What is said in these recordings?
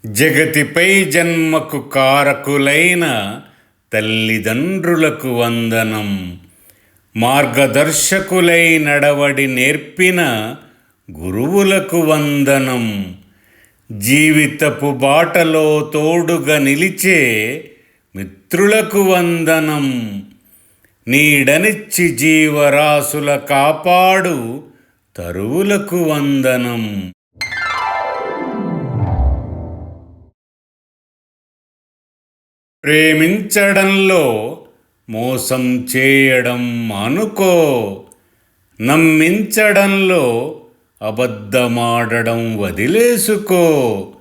జగతిపై జన్మకు కారకులైన తల్లిదండ్రులకు వందనం. మార్గదర్శకులై నడవడి నేర్పిన గురువులకు వందనం. జీవితపు బాటలో తోడుగా నిలిచే మిత్రులకు వందనం. నీడనిచ్చి జీవరాశుల కాపాడు తరువులకు వందనం. ప్రేమించడంలో మోసం చేయడం మానుకో. నమ్మించడంలో అబద్ధమాడడం వదిలేసుకో.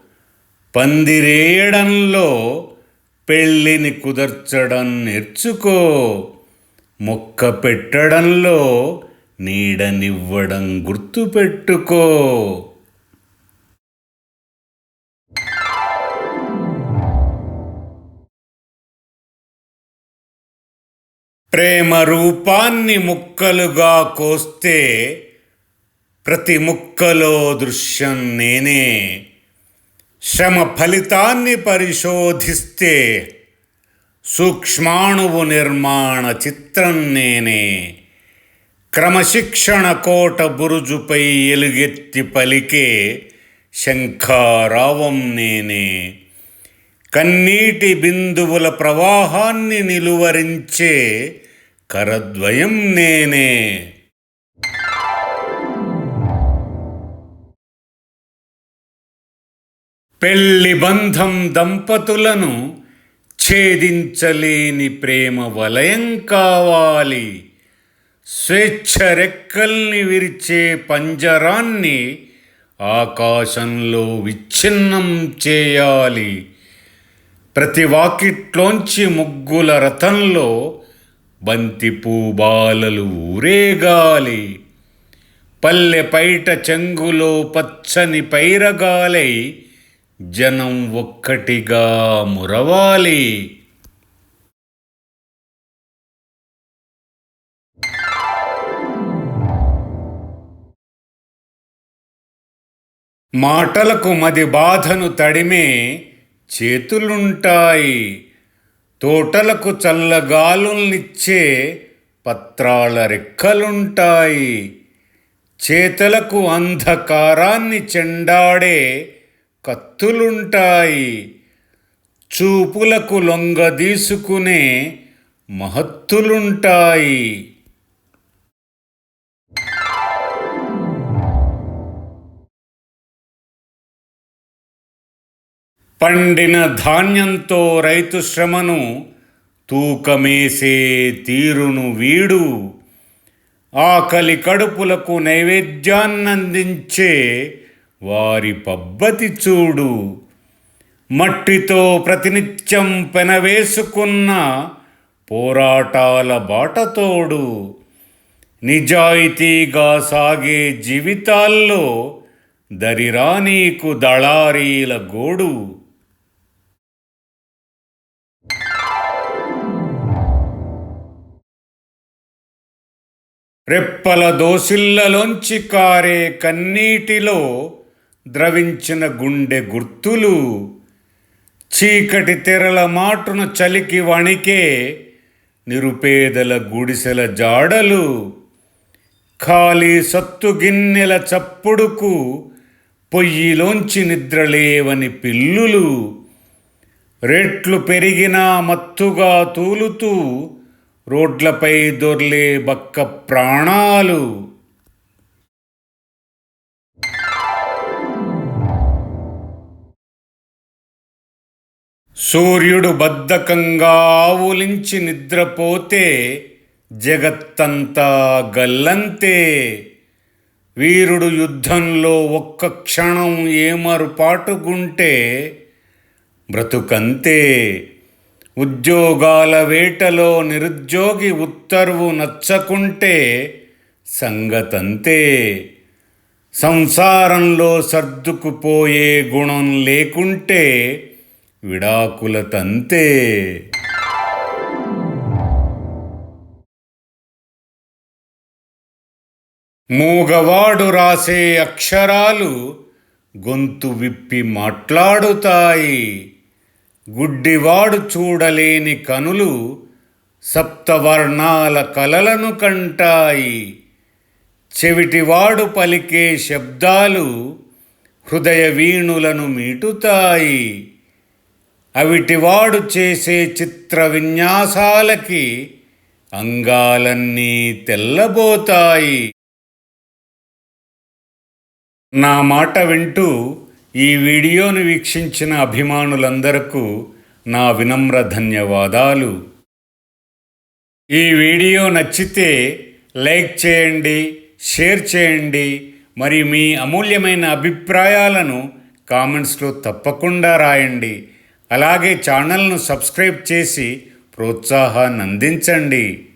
పందిరేయడంలో పెళ్ళిని కుదర్చడం నేర్చుకో. మొక్క పెట్టడంలో నీడనివ్వడం గుర్తుపెట్టుకో. ప్రేమ రూపాన్ని ముక్కలుగా కోస్తే ప్రతి ముక్కలో దృశ్యం నేనే. శ్రమ ఫలితాన్ని పరిశోధిస్తే సూక్ష్మాణువు నిర్మాణ చిత్రం నేనే. క్రమశిక్షణ కోట బురుజుపై ఎలుగెత్తి పలికే శంఖారావం నేనే. కన్నీటి బిందువుల ప్రవాహాన్ని నిలువరించే కరద్వయం నేనే. పెళ్లి బంధం దంపతులను ఛేదించలేని ప్రేమ వలయం కావాలి. స్వేచ్ఛ రెక్కల్ని విరిచే పంజరాన్ని ఆకాశంలో విచ్ఛిన్నం చేయాలి. ప్రతి వాకిట్లోంచి ముగ్గుల రథంలో బంతిపూ బాలలు ఊరేగాలి. పల్లె పైట చెంగులో పచ్చని పైరగాలై జనం ఒక్కటిగా మురవాలి. మాటలకు మది బాధను తడిమే చేతులుంటాయి. తోటలకు చల్లగాలుల్నిచ్చే పత్రాల రెక్కలుంటాయి. చేతలకు అంధకారాన్ని చెండాడే కత్తులుంటాయి. చూపులకు లొంగదీసుకునే మహత్తులుంటాయి. పండిన ధాన్యంతో రైతు శ్రమను తూకమేసే తీరును వీడు. ఆకలి కడుపులకు నైవేద్యాన్నందించే వారి పబ్బతి చూడు. మట్టితో ప్రతినిత్యం పెనవేసుకున్న పోరాటాల బాటతోడు. నిజాయితీగా సాగే జీవితాల్లో దరిరానీకు దళారీల గోడు. రెప్పల దోసిళ్లలోంచి కారే కన్నీటిలో ద్రవించిన గుండె గుర్తులు. చీకటి తెరల మాటున చలికి వణికే నిరుపేదల గుడిసెల జాడలు. ఖాళీ సత్తు గిన్నెల చప్పుడుకు పొయ్యిలోంచి నిద్రలేవని పిల్లులు. రేట్లు పెరిగినా మత్తుగా తూలుతూ రోడ్లపై దొర్లే బక్క ప్రాణాలు. సూర్యుడు బద్ధకంగా ఆవులించి నిద్రపోతే జగత్తంతా గల్లంతే. వీరుడు యుద్ధంలో ఒక్క క్షణం ఏమరుపాటుగుంటే బ్రతుకంతే. ఉద్యోగాల వేటలో నిరుద్యోగి ఉత్తర్వు నచ్చకుంటే సంగతంతే. సంసారంలో సర్దుకుపోయే గుణం లేకుంటే విడాకుల తంతే. మూగవాడు రాసే అక్షరాలు గొంతు విప్పి మాట్లాడుతాయి. గుడ్డివాడు చూడలేని కనులు సప్తవర్ణాల కలలను కంటాయి. చెవిటివాడు పలికే శబ్దాలు హృదయ వీణులను మీటుతాయి. అవిటివాడు చేసే చిత్ర విన్యాసాలకి అంగాలన్నీ తెల్లబోతాయి. నా మాట వింటూ ఈ వీడియోను వీక్షించిన అభిమానులందరకు నా వినమ్ర ధన్యవాదాలు. ఈ వీడియో నచ్చితే లైక్ చేయండి, షేర్ చేయండి. మరి మీ అమూల్యమైన అభిప్రాయాలను కామెంట్స్లో తప్పకుండా రాయండి. అలాగే ఛానల్ను సబ్స్క్రైబ్ చేసి ప్రోత్సాహాన్ని అందించండి.